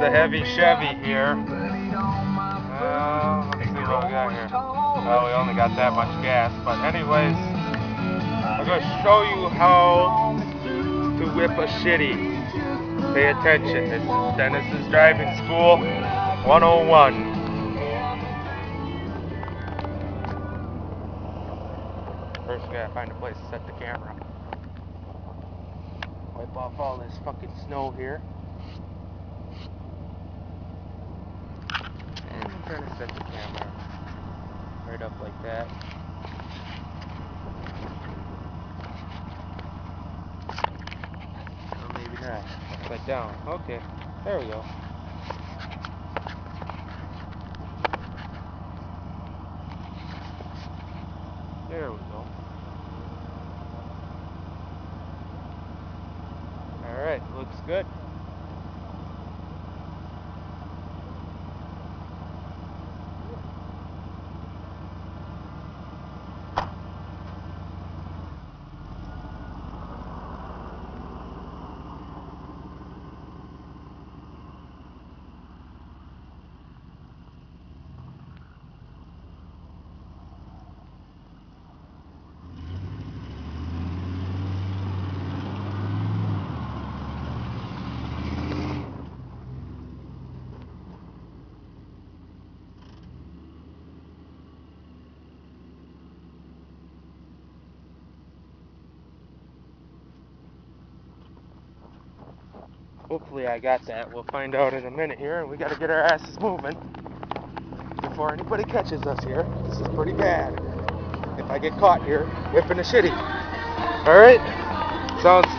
a heavy Chevy here. Let's see what we got here. Well, we only got that much gas, but anyways, I'm going to show you how to whip a shitty. Pay attention. Dennis is driving school 101. First, we gotta find a place to set the camera. Wipe off all this fucking snow here. And I'm trying to set the camera right up like that. Or maybe not. Upside down. Okay. There we go. There we go. Alright, looks good. Hopefully I got that. We'll find out in a minute here. We gotta get our asses moving before anybody catches us here. This is pretty bad. If I get caught here whipping a shitty. Alright? Sounds